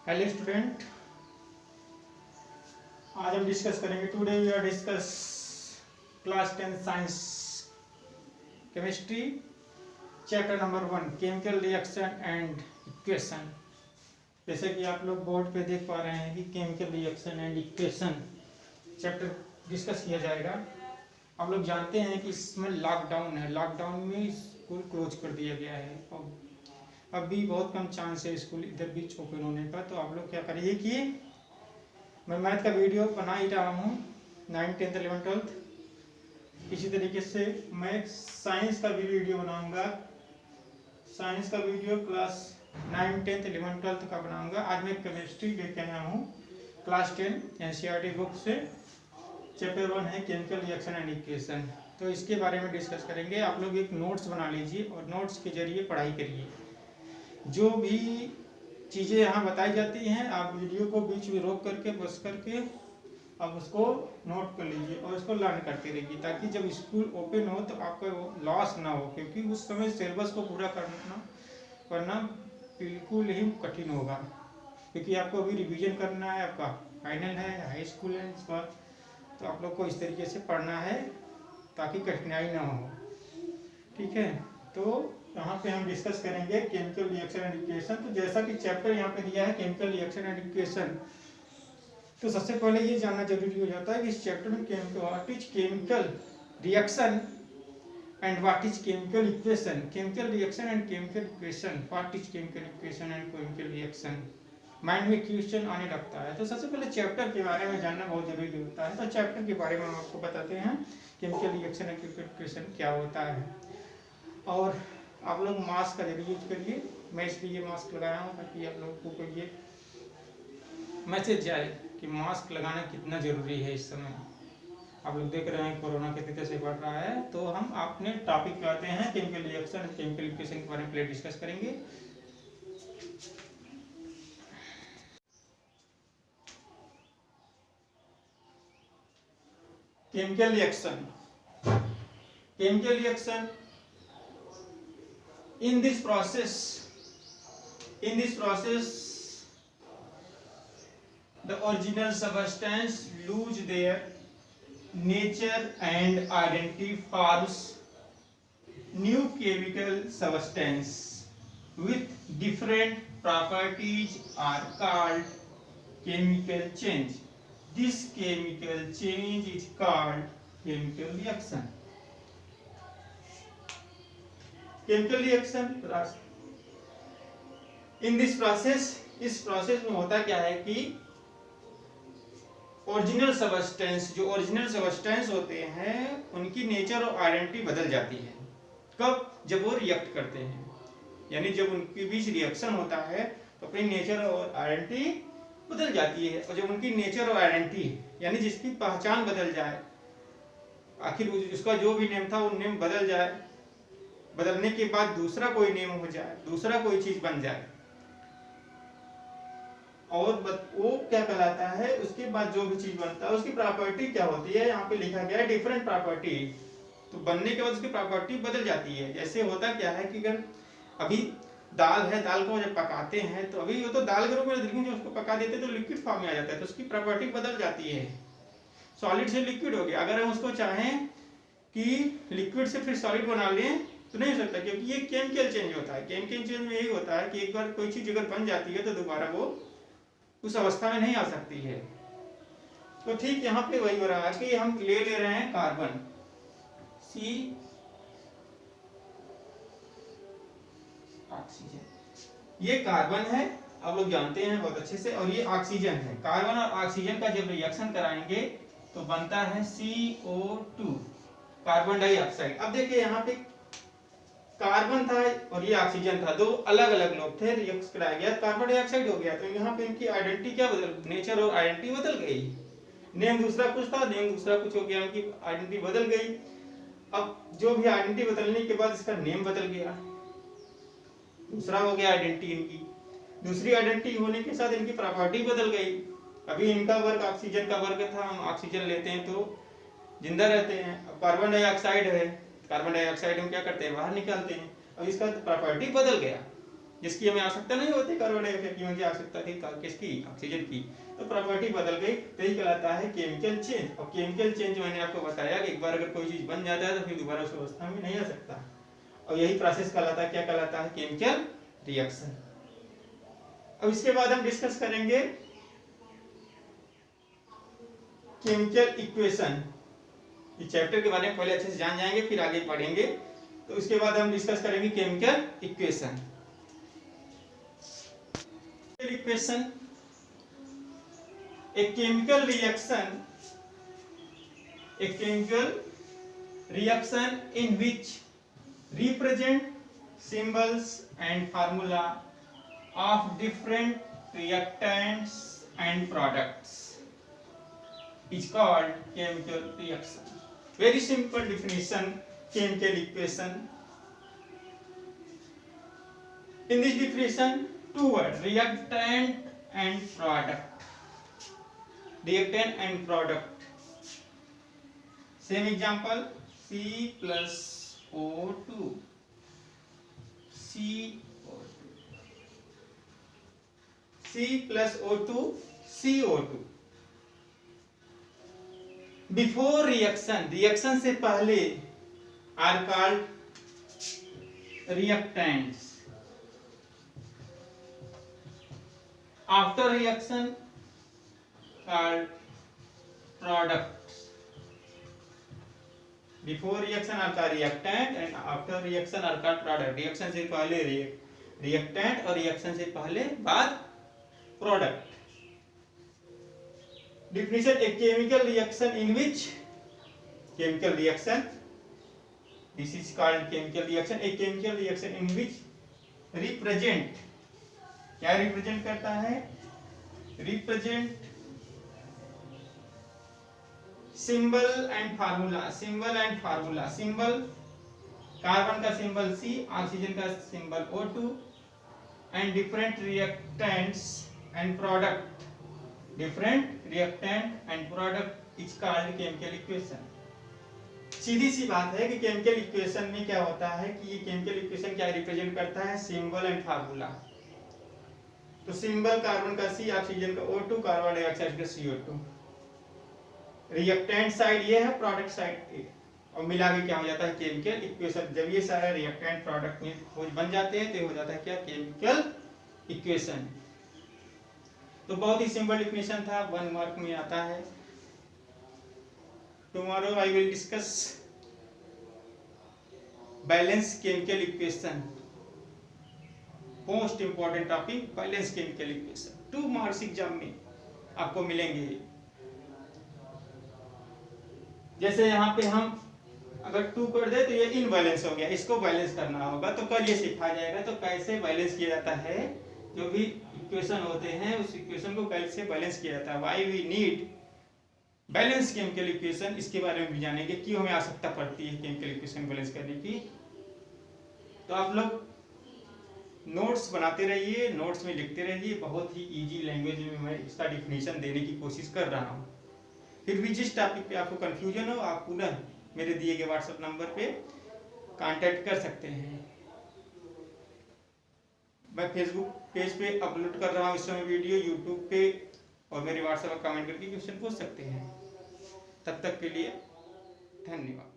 Hello student, आज हम discuss करेंगे। Today we are discuss class 10 science chemistry chapter number 1 chemical reaction and equation. जैसे कि आप लोग बोर्ड पे देख पा रहे हैं कि chemical reaction and equation chapter discuss किया जाएगा। आप लोग जानते हैं कि इसमें लॉकडाउन है, लॉकडाउन में स्कूल क्लोज कर दिया गया है और अब भी बहुत कम चांस है स्कूल इधर बीच ओपन होने का। तो आप लोग क्या करिए कि मैं मैथ का वीडियो बना ही रहा हूँ 9th 10th 11th 12th। इसी तरीके से मैं साइंस का भी वीडियो बनाऊंगा, साइंस का video class 9th 10th 11th 12th का बनाऊंगा। आज मैं केमिस्ट्री लेके आया हूँ क्लास 10 NCERT बुक से। चैप्टर 1 है केमिकल रिएक्शन एंड इक्वेशन। तो इसके बारे में डिस्कस करेंगे। आप लोग एक नोट्स बना लीजिए और नोट्स के जरिए पढ़ाई करिए। जो भी चीज़ें यहाँ बताई जाती हैं आप वीडियो को बीच में रोक करके बस करके आप उसको नोट कर लीजिए और उसको लर्न करते रहिए, ताकि जब स्कूल ओपन हो तो आपका वो लॉस ना हो, क्योंकि उस समय सिलेबस को पूरा करना बिल्कुल ही कठिन होगा, क्योंकि आपको अभी रिवीजन करना है, आपका फाइनल है, हाई स्कूल है इस बार। तो आप लोग को इस तरीके से पढ़ना है ताकि कठिनाई ना हो, ठीक है। तो यहाँ पे हम डिस्कस करेंगे केमिकल रिएक्शन एंड इक्वेशन। तो जैसा कि चैप्टर यहाँ पे दिया है केमिकल रिएक्शन एंड इक्वेशन, तो सबसे पहले ये जानना जरूरी हो जाता है कि इस चैप्टर में what is chemical reaction and what is chemical equation. Chemical reaction and chemical equation, what is chemical equation and chemical reaction, mind में क्वेश्चन आने लगता है। तो सबसे पहले चैप्टर के बारे में जानना बहुत जरूरी होता है। तो चैप्टर के बारे में हम आपको बताते हैं chemical reaction and chemical equation क्या होता है। और आप लोग मास्क का जरूर यूज करिए। मैं इसलिए मास्क लगाया हूँ ताकि आप लोगों को ये मैसेज जाए कि मास्क लगाना कितना जरूरी है इस समय। आप लोग देख रहे हैं कोरोना कितने तेजी से बढ़ रहा है। तो हम अपने टॉपिक पे आते हैं, केमिकल रिएक्शन और केमिकल इक्वेशन के बारे में पहले डिस्कस करेंगे। Chemical reaction, chemical reaction in this process the original substance lose their nature and identity, forms new chemical substance with different properties are called chemical change. This chemical change is called chemical reaction. Chemical reaction in this process, इस process में होता क्या है कि original substance, जो original substance होते हैं उनकी नेचर और आइडेंटिटी बदल जाती है। कब? जब वो रिएक्ट करते हैं, यानी जब उनके बीच रिएक्शन होता है तो अपनी नेचर और आइडेंटिटी बदल जाती है। और जब उनकी नेचर और आइडेंटिटी यानी जिसकी पहचान बदल जाए, आखिर उसका जो भी नेम था वो नेम बदल जाए, बदलने के बाद दूसरा कोई नेम हो जाए, दूसरा कोई चीज बन जाए, और वो क्या कहलाता है, उसके बाद जो भी चीज बनता है उसकी प्रॉपर्टी क्या होती है, यहाँ पे लिखा गया है डिफरेंट प्रॉपर्टी। तो बनने के बाद उसकी प्रॉपर्टी बदल जाती है। जैसे होता क्या है कि अगर अभी दाल है, दाल को जब पकाते हैं तो अभी वो तो दाल के रूप में, लेकिन जब उसको पका देते हैं तो लिक्विड फॉर्म में आ जाता है, तो उसकी प्रॉपर्टी बदल जाती है, सॉलिड से लिक्विड हो गया। अगर हम उसको चाहें कि लिक्विड से फिर सॉलिड बना लें तो नहीं हो सकता, क्योंकि ये केमिकल चेंज होता है। केमिकल चेंज में यही होता है कि एक बार कोई चीज अगर बन जाती है तो दोबारा वो उस अवस्था में नहीं आ सकती है। तो ठीक यहाँ पे वही हो रहा है कि हम ले रहे हैं कार्बन सी, ऑक्सीजन, ये कार्बन है, आप लोग जानते हैं बहुत अच्छे से, और ये ऑक्सीजन है। कार्बन और ऑक्सीजन का जब रिएक्शन कराएंगे तो बनता है CO2, कार्बन डाइऑक्साइड। अब देखिए यहाँ पे कार्बन था और ये ऑक्सीजन था, दो अलग अलग लोग थे, रिएक्ट कराया गया, कार्बन डाइऑक्साइड हो गया। तो यहाँ पे इनकी आइडेंटिटी क्या बदल, नेचर और आइडेंटिटी बदल गई। नेम दूसरा कुछ था, नेम दूसरा कुछ हो गया, इनकी आइडेंटिटी बदल गई। अब जो भी आइडेंटिटी बदलने के बाद इसका नेम बदल गया, दूसरा हो गया आइडेंटिटी इनकी। दूसरी आइडेंटिटी होने के साथ इनकी प्रॉपर्टी बदल गई। अभी इनका वर्ग ऑक्सीजन का वर्ग था, हम ऑक्सीजन लेते हैं तो जिंदा रहते हैं। अब कार्बन डाइऑक्साइड है, कार्बन डाइऑक्साइड हम क्या करते हैं, बाहर निकालते हैं। अब इसका प्रॉपर्टी बदल गया, जिसकी हमें आवश्यकता नहीं होती कार्बन डाइऑक्साइड की, उनकी आवश्यकता थी किसकी, ऑक्सीजन की, तो प्रॉपर्टी बदल गई, तो यही कहलाता है केमिकल चेंज। और केमिकल चेंज मैंने आपको बताया कि एक बार अगर कोई चीज बन जाता है तो फिर दोबारा उस अवस्था में नहीं आ सकता, और यही प्रोसेस कहलाता है, क्या कहलाता है, केमिकल रिएक्शन। अब इसके बाद हम डिस्कस करेंगे केमिकल इक्वेशन। इस चैप्टर के बारे में पहले अच्छे से जान जाएंगे, फिर आगे पढ़ेंगे। तो उसके बाद हम डिस्कस करेंगे chemical equation. Equation, a chemical reaction in which represent symbols and formula of different reactants and products is called chemical reaction. Very simple definition, chemical equation. In this definition, two words, reactant and product. Reactant and product. Same example, C plus O2. CO2. C plus O2, CO2. Before reaction, reaction से पहले are called reactants. After reaction called products. Before reaction are called reactant and after reaction are called product. Reaction से पहले reactant और reaction से पहले बाद product. Definition, a chemical reaction in which chemical reaction, this is called chemical reaction, a chemical reaction in which represent, क्या represent करता है, represent symbol and formula. Symbol and formula. Symbol, carbon का symbol C, oxygen का symbol O2 and different reactants and product. Different reactant and product is called chemical equation. सीधी सी बात है कि chemical equation में क्या होता है कि ये केमिकल इक्वेशन क्या रिप्रेजेंट करता है, सिंबल एंड फार्मूला। तो सिंबल कार्बन का C, ऑक्सीजन का O2, कार्बन डाइऑक्साइड का CO2। रिएक्टेंट साइड ये है, प्रोडक्ट साइड ये, और मिला के क्या हो जाता है, केमिकल इक्वेशन। जब ये सारा रिएक्टेंट प्रोडक्ट में बन जाते हैं तो हो जाता है क्या, केमिकल इक्वेशन। तो बहुत ही सिंपल डिफिनेशन था, 1 मार्क में आता है। Tomorrow I will discuss balance chemical equation, most important topic balance chemical equation. 2 marks exam में आपको मिलेंगे। जैसे यहाँ पे हम अगर 2 कर दे तो ये इनबैलेंस हो गया, इसको बैलेंस करना होगा। तो कल ये सिखाया जाएगा तो कैसे बैलेंस किया जाता है, जो भी इक्वेशन होते हैं उस इक्वेशन को कैसे बैलेंस किया जाता है। Why we need balance chemical equation, इसके बारे में भी जानेंगे, क्यों हमें आवश्यकता पड़ती है केमिकल इक्वेशन बैलेंस करने की। तो आप लोग नोट्स बनाते रहिए, नोट्स में लिखते रहिए। बहुत ही इजी लैंग्वेज में मैं इसका डिफिनेशन देने की कोशिश कर रहा हूँ। फिर भी जिस टॉपिक पे आपको कंफ्यूजन हो, आप पुनः मेरे दिए गए व्हाट्सएप नंबर पे कांटेक्ट कर सकते हैं। मैं फेसबुक पेज पे अपलोड कर रहा हूँ इस समय वीडियो, यूट्यूब पे, और मेरे व्हाट्सएप पर कमेंट करके क्वेश्चन पूछ सकते हैं। तब तक के लिए धन्यवाद।